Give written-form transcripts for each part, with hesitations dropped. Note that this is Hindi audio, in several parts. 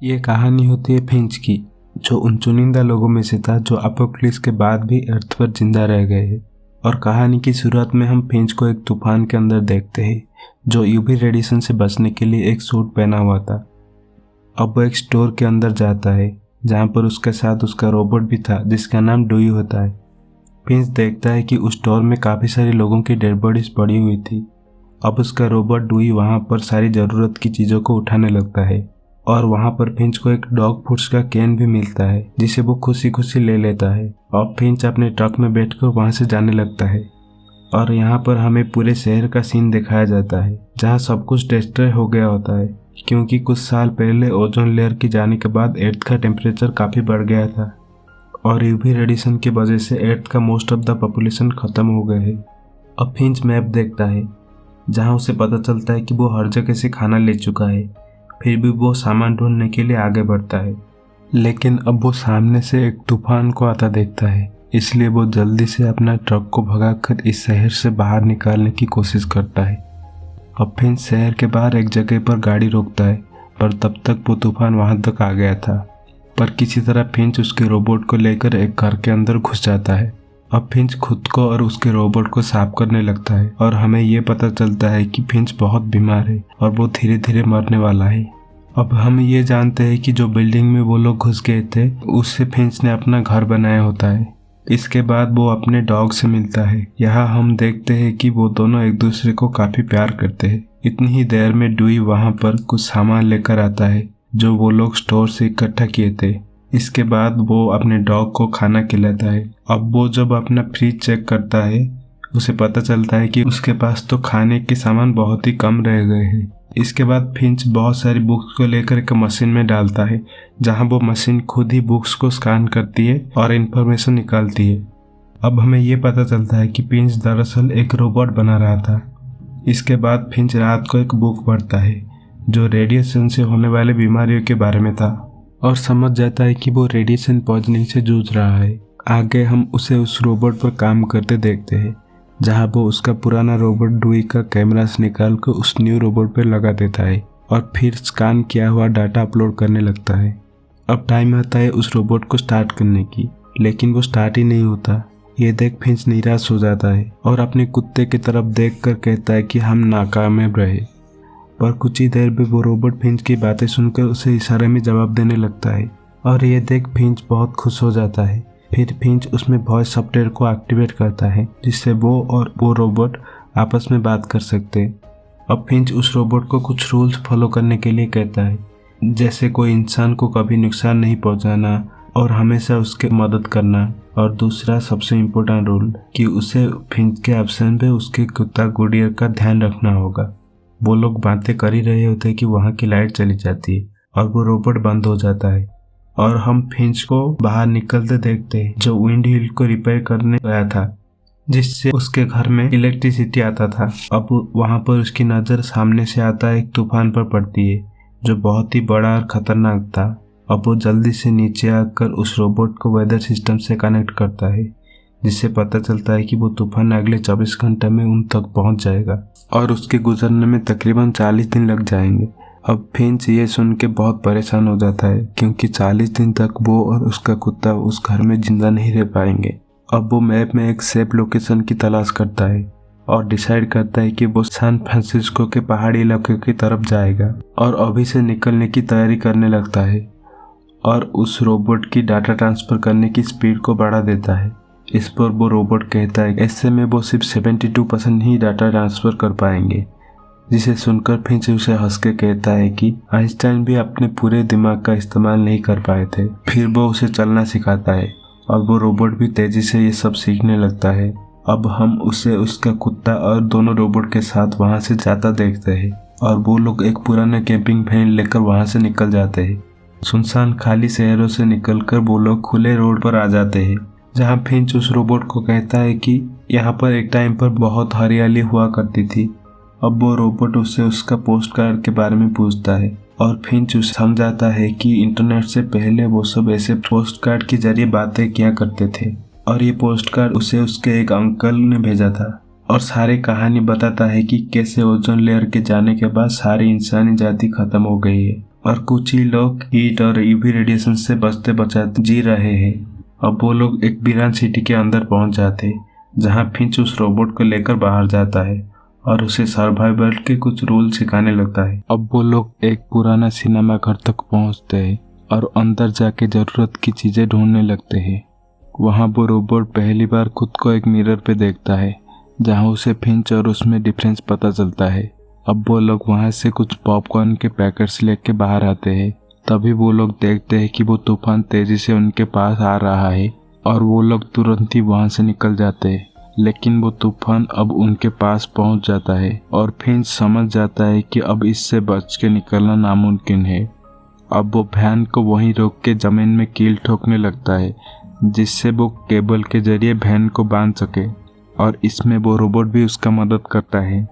ये कहानी होती है फिंच की, जो उन चुनिंदा लोगों में से था जो अपोक्लिप्स के बाद भी अर्थ पर जिंदा रह गए हैं। और कहानी की शुरुआत में हम फिंच को एक तूफान के अंदर देखते हैं, जो यूवी रेडिएशन से बचने के लिए एक सूट पहना हुआ था। अब वो एक स्टोर के अंदर जाता है, जहाँ पर उसके साथ उसका रोबोट भी था, जिसका नाम डूई होता है। फिंच देखता है कि उस स्टोर में काफ़ी सारे लोगों की डेड बॉडीज पड़ी हुई थी। अब उसका रोबोट डूई वहाँ पर सारी ज़रूरत की चीज़ों को उठाने लगता है, और वहाँ पर फिंच को एक डॉग फूड्स का कैन भी मिलता है, जिसे वो खुशी खुशी ले लेता है। अब फिंच अपने ट्रक में बैठकर वहाँ से जाने लगता है, और यहाँ पर हमें पूरे शहर का सीन दिखाया जाता है, जहाँ सब कुछ डिस्ट्रॉय हो गया होता है, क्योंकि कुछ साल पहले ओजोन लेयर की जाने के बाद अर्थ का टेम्परेचर काफ़ी बढ़ गया था, और यूवी रेडिएशन की वजह से अर्थ का मोस्ट ऑफ द पॉपुलेशन ख़त्म हो गए है। अब फिंच मैप देखता है, जहाँ उसे पता चलता है कि वो हर जगह से खाना ले चुका है। फिर भी वो सामान ढूंढने के लिए आगे बढ़ता है, लेकिन अब वो सामने से एक तूफान को आता देखता है, इसलिए वो जल्दी से अपना ट्रक को भगाकर इस शहर से बाहर निकालने की कोशिश करता है। अब फिंच शहर के बाहर एक जगह पर गाड़ी रोकता है, पर तब तक वो तूफान वहां तक आ गया था। पर किसी तरह फिंच उसके रोबोट को लेकर एक घर के अंदर घुस जाता है। अब फिंच खुद को और उसके रोबोट को साफ करने लगता है, और हमें ये पता चलता है कि फिंच बहुत बीमार है और वो धीरे धीरे मरने वाला है। अब हम ये जानते हैं कि जो बिल्डिंग में वो लोग घुस गए थे, उससे फिंच ने अपना घर बनाया होता है। इसके बाद वो अपने डॉग से मिलता है। यहाँ हम देखते हैं कि वो दोनों एक दूसरे को काफी प्यार करते हैं। इतनी ही देर में डूई वहाँ पर कुछ सामान लेकर आता है, जो वो लोग स्टोर से इकट्ठा किए थे। इसके बाद वो अपने डॉग को खाना खिलाता है। अब वो जब अपना फ्रिज चेक करता है, उसे पता चलता है कि उसके पास तो खाने के सामान बहुत ही कम रह गए हैं। इसके बाद फिंच बहुत सारी बुक्स को लेकर एक मशीन में डालता है, जहां वो मशीन खुद ही बुक्स को स्कैन करती है और इन्फॉर्मेशन निकालती है। अब हमें ये पता चलता है कि फिंच दरअसल एक रोबोट बना रहा था। इसके बाद फिंच रात को एक बुक पढ़ता है, जो रेडिएशन से होने वाले बीमारियों के बारे में था, और समझ जाता है कि वो रेडिएशन पॉइजनिंग से जूझ रहा है। आगे हम उसे उस रोबोट पर काम करते देखते हैं, जहां वो उसका पुराना रोबोट डूई का कैमरा से निकाल कर उस न्यू रोबोट पर लगा देता है, और फिर स्कैन किया हुआ डाटा अपलोड करने लगता है। अब टाइम आता है उस रोबोट को स्टार्ट करने की, लेकिन वो स्टार्ट ही नहीं होता। ये देख फिंच निराश हो जाता है और अपने कुत्ते की तरफ देख कर कहता है कि हम नाकामयाब रहे। पर कुछ ही देर में वो रोबोट फिंच की बातें सुनकर उसे इशारे में जवाब देने लगता है, और ये देख फिंच बहुत खुश हो जाता है। फिर फिंच उसमें वॉइस सॉफ्टवेयर को एक्टिवेट करता है, जिससे वो और वो रोबोट आपस में बात कर सकते हैं। अब फिंच उस रोबोट को कुछ रूल्स फॉलो करने के लिए कहता है, जैसे कोई इंसान को कभी नुकसान नहीं पहुंचाना और हमेशा उसकी मदद करना, और दूसरा सबसे इम्पोर्टेंट रूल कि उसे फिंच के एब्सेंस में उसके कुत्ता गुडियर का ध्यान रखना होगा। वो लोग बातें कर ही रहे होते हैं कि वहाँ की लाइट चली जाती है और वो रोबोट बंद हो जाता है, और हम फिंच को बाहर निकलते देखते हैं, जो विंड हील को रिपेयर करने गया था, जिससे उसके घर में इलेक्ट्रिसिटी आता था। अब वहाँ पर उसकी नज़र सामने से आता एक तूफान पर पड़ती है, जो बहुत ही बड़ा और खतरनाक था। अब वो जल्दी से नीचे आकर उस रोबोट को वेदर सिस्टम से कनेक्ट करता है, जिससे पता चलता है कि वो तूफान अगले 24 घंटे में उन तक पहुंच जाएगा, और उसके गुजरने में तकरीबन 40 दिन लग जाएंगे। अब फिंच ये सुन के बहुत परेशान हो जाता है, क्योंकि 40 दिन तक वो और उसका कुत्ता उस घर में जिंदा नहीं रह पाएंगे। अब वो मैप में एक सेफ लोकेशन की तलाश करता है, और डिसाइड करता है कि वो सैन फ्रांसिस्को के पहाड़ी इलाके की तरफ जाएगा, और अभी से निकलने की तैयारी करने लगता है, और उस रोबोट की डाटा ट्रांसफ़र करने की स्पीड को बढ़ा देता है। इस पर वो रोबोट कहता है ऐसे में वो सिर्फ 72% ही डाटा ट्रांसफ़र कर पाएंगे, जिसे सुनकर फिंच उसे हंस के कहता है कि आइंस्टाइन भी अपने पूरे दिमाग का इस्तेमाल नहीं कर पाए थे। फिर वो उसे चलना सिखाता है, और वो रोबोट भी तेजी से ये सब सीखने लगता है। अब हम उसे उसका कुत्ता और दोनों रोबोट के साथ वहाँ से जाता देखते हैं, और वो लोग एक पुराना कैंपिंग वैन लेकर वहाँ से निकल जाते हैं। सुनसान खाली शहरों से निकलकर वो लोग खुले रोड पर आ जाते हैं, जहाँ फिंच उस रोबोट को कहता है कि यहाँ पर एक टाइम पर बहुत हरियाली हुआ करती थी। अब वो रोबोट उससे उसका पोस्ट कार्ड के बारे में पूछता है, और फिंच उसे समझाता है कि इंटरनेट से पहले वो सब ऐसे पोस्ट कार्ड के जरिए बातें किया करते थे, और ये पोस्ट कार्ड उसे उसके एक अंकल ने भेजा था, और सारी कहानी बताता है कि कैसे ओजोन लेयर के जाने के बाद सारी इंसानी जाति खत्म हो गई है, और कुछ ही लोग हीट और यूवी रेडिएशन से बचते बचाते जी रहे हैं। अब वो लोग एक वीरान सिटी के अंदर पहुंच जाते जहां फिंच उस रोबोट को लेकर बाहर जाता है और उसे सर्वाइवल के कुछ रूल सिखाने लगता है। अब वो लोग एक पुराना सिनेमा घर तक पहुंचते हैं और अंदर जाके जरूरत की चीजें ढूंढने लगते हैं। वहां वो रोबोट पहली बार खुद को एक मिरर पे देखता है जहां उसे फिंच और उसमें डिफरेंस पता चलता है। अब वो लोग वहां से कुछ पॉपकॉर्न के पैकेट्स लेके बाहर आते हैं। तभी वो लोग देखते हैं कि वो तूफान तेजी से उनके पास आ रहा है और वो लोग तुरंत ही वहां से निकल जाते हैं। लेकिन वो तूफान अब उनके पास पहुंच जाता है और फिंच समझ जाता है कि अब इससे बच के निकलना नामुमकिन है। अब वो वैन को वहीं रोक के जमीन में कील ठोकने लगता है जिससे वो केबल के जरिए वैन को बांध सके और इसमें वो रोबोट भी उसका मदद करता है।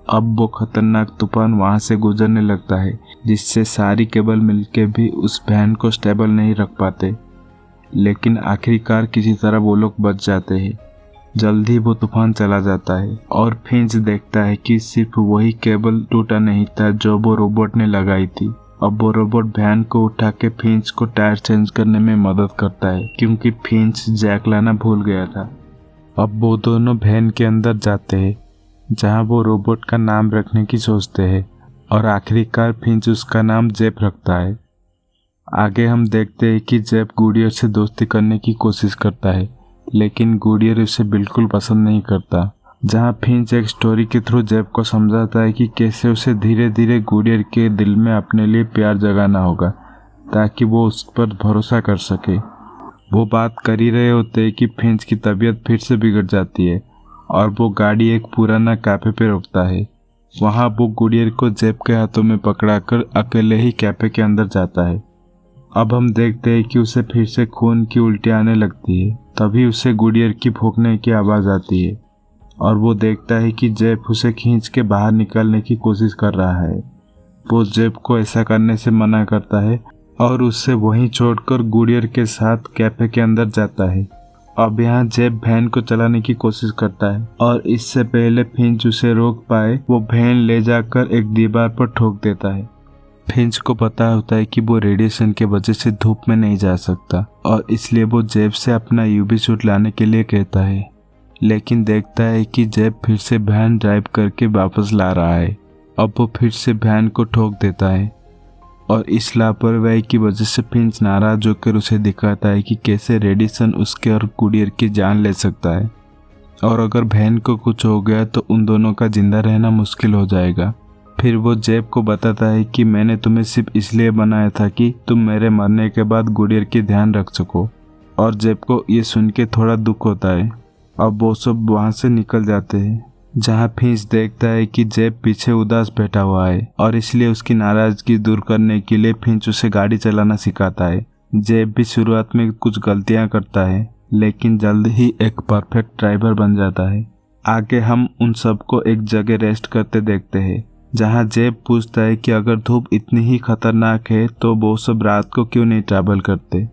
अब वो खतरनाक तूफान वहां से गुजरने लगता है जिससे सारी केबल मिलके भी उस वैन को स्टेबल नहीं रख पाते। लेकिन आखिरकार किसी तरह वो लोग बच जाते हैं। जल्दी वो तूफान चला जाता है और फिंच देखता है कि सिर्फ वही केबल टूटा नहीं था जो वो रोबोट ने लगाई थी। अब वो रोबोट वैन को उठा के फिंच को टायर चेंज करने में मदद करता है क्योंकि फिंच जैक लाना भूल गया था। अब वो दोनों वैन के अंदर जाते हैं जहां वो रोबोट का नाम रखने की सोचते हैं और आखिरकार फिंच उसका नाम जेप रखता है। आगे हम देखते हैं कि जेप गुडियर से दोस्ती करने की कोशिश करता है लेकिन गुडियर उसे बिल्कुल पसंद नहीं करता। जहां फिंच एक स्टोरी के थ्रू जेप को समझाता है कि कैसे उसे धीरे धीरे गुडियर के दिल में अपने लिए प्यार जगाना होगा ताकि वो उस पर भरोसा कर सके। वो बात कर ही रहे होते हैं कि फिंच की तबीयत फिर से बिगड़ जाती है और वो गाड़ी एक पुराना कैफे पे रोकता है। वहां वो गुडियर को जेप के हाथों में पकड़ाकर अकेले ही कैफे के अंदर जाता है। अब हम देखते हैं कि उसे फिर से खून की उल्टी आने लगती है। तभी उसे गुडियर की भौंकने की आवाज़ आती है और वो देखता है कि जेप उसे खींच के बाहर निकालने की कोशिश कर रहा है। वो जेप को ऐसा करने से मना करता है और उसे वहीं छोड़कर गुडियर के साथ कैफे के अंदर जाता है। अब यहाँ जेप वैन को चलाने की कोशिश करता है और इससे पहले फिंच उसे रोक पाए वो वैन ले जाकर एक दीवार पर ठोक देता है। फिंच को पता होता है कि वो रेडिएशन के वजह से धूप में नहीं जा सकता और इसलिए वो जेब से अपना यूवी सूट लाने के लिए कहता है। लेकिन देखता है कि जेब फिर से वैन ड्राइव करके वापस ला रहा है। अब वो फिर से वैन को ठोक देता है और इस लापरवाही की वजह से फिंच नाराज होकर उसे दिखाता है कि कैसे रेडिएशन उसके और गुडियर की जान ले सकता है और अगर वैन को कुछ हो गया तो उन दोनों का जिंदा रहना मुश्किल हो जाएगा। फिर वो जेब को बताता है कि मैंने तुम्हें सिर्फ इसलिए बनाया था कि तुम मेरे मरने के बाद गुडियर की ध्यान रख सको। और जेब को ये सुन के थोड़ा दुख होता है। अब वो सब वहाँ से निकल जाते हैं जहाँ फिंच देखता है कि जेब पीछे उदास बैठा हुआ है और इसलिए उसकी नाराजगी दूर करने के लिए फिंच उसे गाड़ी चलाना सिखाता है। जेब भी शुरुआत में कुछ गलतियाँ करता है लेकिन जल्द ही एक परफेक्ट ड्राइवर बन जाता है। आगे हम उन सबको एक जगह रेस्ट करते देखते हैं जहां जेब पूछता है कि अगर धूप इतनी ही खतरनाक है तो वो सब रात को क्यों नहीं ट्रैवल करते।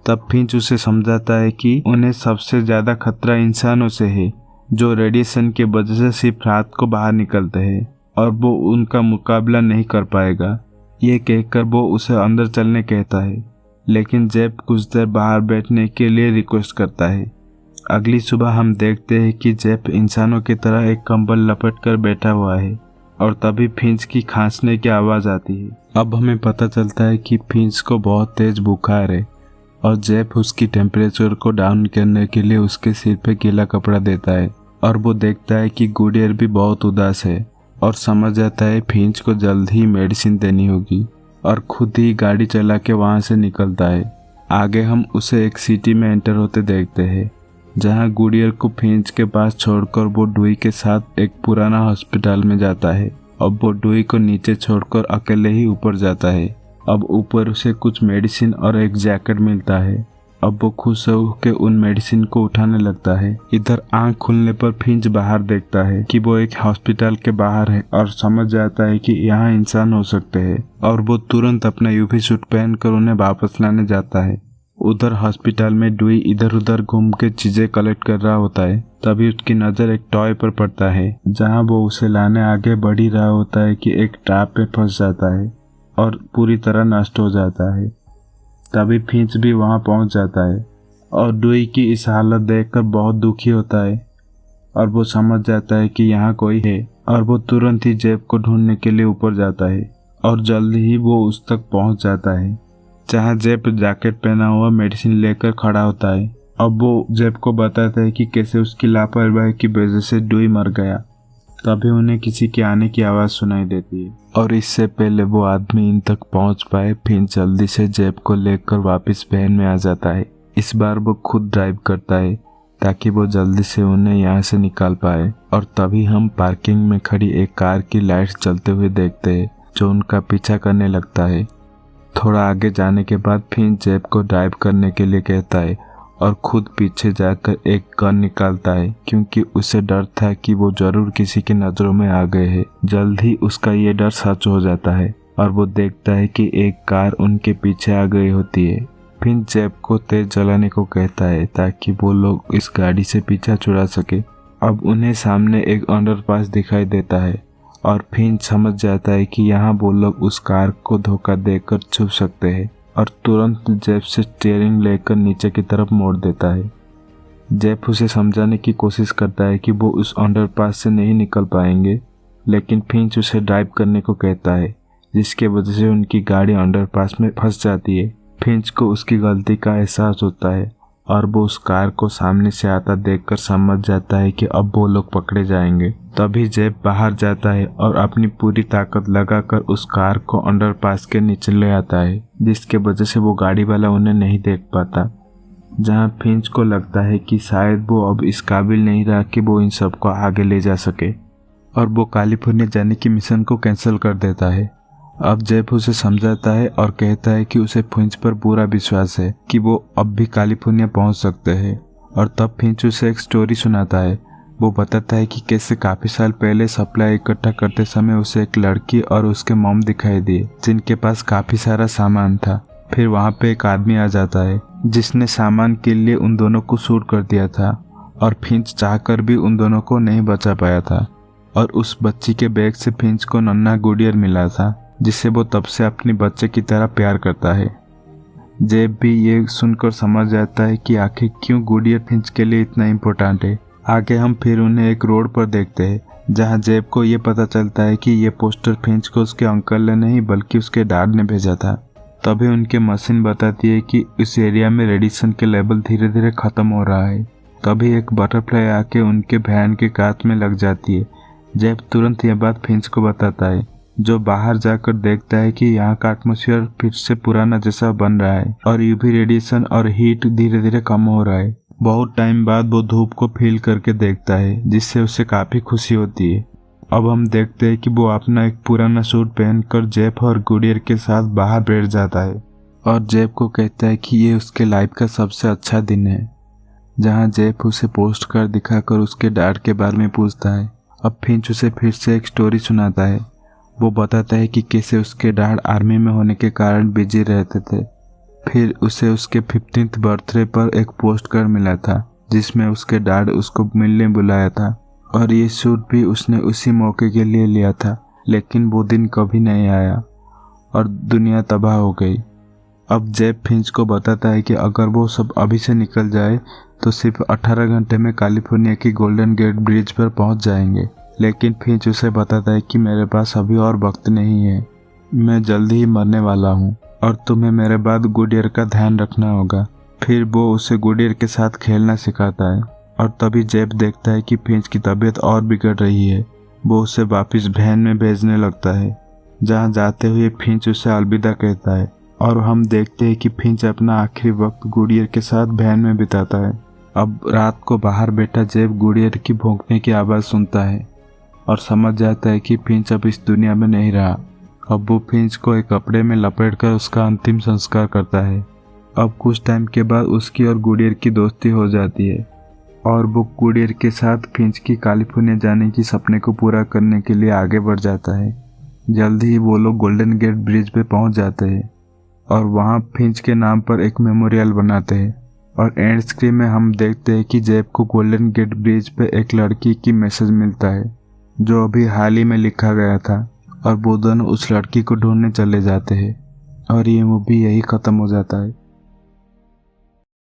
तब फिंच उसे समझाता है कि उन्हें सबसे ज़्यादा खतरा इंसानों से है जो रेडिएशन के वजह से सिर्फ रात को बाहर निकलते हैं और वो उनका मुकाबला नहीं कर पाएगा। ये कहकर वो उसे अंदर चलने कहता है लेकिन जेब कुछ देर बाहर बैठने के लिए रिक्वेस्ट करता है। अगली सुबह हम देखते हैं कि जेब इंसानों की तरह एक कंबल लपेट कर बैठा हुआ है और तभी फिंच की खांसने की आवाज़ आती है। अब हमें पता चलता है कि फिंच को बहुत तेज बुखार है और जेब उसकी टेम्परेचर को डाउन करने के लिए उसके सिर पे गीला कपड़ा देता है और वो देखता है कि गुडियर भी बहुत उदास है और समझ जाता है फिंच को जल्द ही मेडिसिन देनी होगी और खुद ही गाड़ी चला के वहाँ से निकलता है। आगे हम उसे एक सिटी में एंटर होते देखते हैं जहाँ गुडियर को फिंच के पास छोड़कर वो डुई के साथ एक पुराना हॉस्पिटल में जाता है। अब वो डुई को नीचे छोड़कर अकेले ही ऊपर जाता है। अब ऊपर उसे कुछ मेडिसिन और एक जैकेट मिलता है। अब वो खुश होकर उन मेडिसिन को उठाने लगता है। इधर आंख खुलने पर फिंच बाहर देखता है कि वो एक हॉस्पिटल के बाहर है और समझ जाता है कि यहाँ इंसान हो सकते हैं और वो तुरंत अपना यूवी सूट पहनकर उन्हें वापस लाने जाता है। उधर हॉस्पिटल में डुई इधर उधर घूम के चीजें कलेक्ट कर रहा होता है। तभी उसकी नजर एक टॉय पर पड़ता है जहां वो उसे लाने आगे बढ़ ही रहा होता है कि एक ट्रैप पे फंस जाता है। और पूरी तरह नष्ट हो जाता है। तभी फिंच भी वहां पहुंच जाता है और डुई की इस हालत देखकर बहुत दुखी होता है और वो समझ जाता है कि यहाँ कोई है और वो तुरंत ही जेब को ढूंढने के लिए ऊपर जाता है और जल्दी ही वो उस तक पहुंच जाता है जहाँ जेब जैकेट पहना हुआ मेडिसिन लेकर खड़ा होता है। अब वो जेब को बताता है कि कैसे उसकी लापरवाही की वजह से डुई मर गया। तभी उन्हें किसी के आने की आवाज़ सुनाई देती है और इससे पहले वो आदमी इन तक पहुंच पाए फिंच जल्दी से जेब को लेकर वापस वैन में आ जाता है। इस बार वो खुद ड्राइव करता है ताकि वो जल्दी से उन्हें यहाँ से निकाल पाए। और तभी हम पार्किंग में खड़ी एक कार की लाइट्स जलते हुए देखते हैं जो उनका पीछा करने लगता है। थोड़ा आगे जाने के बाद फिंच जेब को ड्राइव करने के लिए कहता है और खुद पीछे जाकर एक गन निकालता है क्योंकि उसे डर था कि वो जरूर किसी की नज़रों में आ गए हैं। जल्द ही उसका ये डर सच हो जाता है और वो देखता है कि एक कार उनके पीछे आ गई होती है। फिंच जेब को तेज जलाने को कहता है ताकि वो लोग इस गाड़ी से पीछा छुड़ा सके। अब उन्हें सामने एक अंडरपास दिखाई देता है और फिंच समझ जाता है कि यहाँ वो लोग उस कार को धोखा देकर छुप सकते हैं और तुरंत जेब से स्टीयरिंग लेकर नीचे की तरफ मोड़ देता है। जेब उसे समझाने की कोशिश करता है कि वो उस अंडरपास से नहीं निकल पाएंगे, लेकिन फिंच उसे ड्राइव करने को कहता है जिसके वजह से उनकी गाड़ी अंडरपास में फंस जाती है। फिंच को उसकी गलती का एहसास होता है और वो उस कार को सामने से आता देखकर समझ जाता है कि अब वो लोग पकड़े जाएंगे। तभी जेब बाहर जाता है और अपनी पूरी ताकत लगाकर उस कार को अंडरपास के नीचे ले आता है जिसके वजह से वो गाड़ी वाला उन्हें नहीं देख पाता। जहां फिंच को लगता है कि शायद वो अब इस काबिल नहीं रहा कि वो इन सबको आगे ले जा सके और वो कैलिफोर्निया जाने की मिशन को कैंसिल कर देता है। अब जेब उसे समझाता है और कहता है कि उसे फिंच पर पूरा विश्वास है कि वो अब भी कैलिफोर्निया पहुंच सकते हैं। और तब फिंच उसे एक स्टोरी सुनाता है। वो बताता है कि कैसे काफ़ी साल पहले सप्लाई इकट्ठा करते समय उसे एक लड़की और उसके मॉम दिखाई दिए जिनके पास काफ़ी सारा सामान था। फिर वहाँ पे एक आदमी आ जाता है जिसने सामान के लिए उन दोनों को शूट कर दिया था और फिंच चाहकर भी उन दोनों को नहीं बचा पाया था। और उस बच्ची के बैग से फिंच को नन्हा गुडियर मिला था जिससे वो तब से अपने बच्चे की तरह प्यार करता है। जेब भी ये सुनकर समझ जाता है कि आखिर क्यों गुडियर फिंच के लिए इतना इम्पोर्टेंट है। आगे हम फिर उन्हें एक रोड पर देखते हैं जहां जेब को ये पता चलता है कि ये पोस्टर फिंच को उसके अंकल ने नहीं बल्कि उसके डैड ने भेजा था। तभी उनकी मशीन बताती है कि इस एरिया में रेडिएशन के लेवल धीरे धीरे खत्म हो रहा है। तभी एक बटरफ्लाई आके उनके वैन के कांच में लग जाती है। जेब तुरंत यह बात फिंच को बताता है जो बाहर जाकर देखता है कि यहाँ का एटमॉस्फेयर फिर से पुराना जैसा बन रहा है और यूवी रेडिएशन और हीट धीरे धीरे कम हो रहा है। बहुत टाइम बाद वो धूप को फील करके देखता है जिससे उसे काफ़ी खुशी होती है। अब हम देखते हैं कि वो अपना एक पुराना सूट पहनकर जेब और गुडियर के साथ बाहर बैठ जाता है और जेब को कहता है कि ये उसके लाइफ का सबसे अच्छा दिन है। जहाँ जेब उसे पोस्ट कर दिखाकर उसके डैड के बारे में पूछता है। अब फिंच उसे फिर से एक स्टोरी सुनाता है। वो बताता है कि कैसे उसके डैड आर्मी में होने के कारण बिजी रहते थे। फिर उसे उसके 15th बर्थडे पर एक पोस्ट कार्ड मिला था जिसमें उसके डैड उसको मिलने बुलाया था और ये सूट भी उसने उसी मौके के लिए लिया था, लेकिन वो दिन कभी नहीं आया और दुनिया तबाह हो गई। अब जेब फिंच को बताता है कि अगर वो सब अभी से निकल जाए तो सिर्फ 18 घंटे में कैलिफोर्निया की गोल्डन गेट ब्रिज पर पहुंच जाएंगे। लेकिन फिंच उसे बताता है कि मेरे पास अभी और वक्त नहीं है, मैं जल्दी ही मरने वाला हूँ और तुम्हें मेरे बाद गुडियर का ध्यान रखना होगा। फिर वो उसे गुडियर के साथ खेलना सिखाता है और तभी जेब देखता है कि फिंच की तबीयत और बिगड़ रही है। वो उसे वापस वैन में भेजने लगता है। जहाँ जाते हुए फिंच उसे अलविदा कहता है और हम देखते हैं कि फिंच अपना आखिरी वक्त गुडियर के साथ वैन में बिताता है। अब रात को बाहर बैठा जेब गुडियर की भौंकने की आवाज़ सुनता है और समझ जाता है कि फिंच अब इस दुनिया में नहीं रहा। अब वो फिंच को एक कपड़े में लपेटकर उसका अंतिम संस्कार करता है। अब कुछ टाइम के बाद उसकी और गुडियर की दोस्ती हो जाती है और वो गुडियर के साथ फिंच की कैलिफोर्निया जाने की सपने को पूरा करने के लिए आगे बढ़ जाता है। जल्दी ही वो लोग गोल्डन गेट ब्रिज पे पहुंच जाते हैं और वहां फिंच के नाम पर एक मेमोरियल बनाते हैं। और एंड स्क्रीन में हम देखते हैं कि जेब को गोल्डन गेट ब्रिज पे एक लड़की की मैसेज मिलता है जो अभी हाल ही में लिखा गया था और वो दोनों उस लड़की को ढूंढने चले जाते हैं और ये मूवी यही ख़त्म हो जाता है।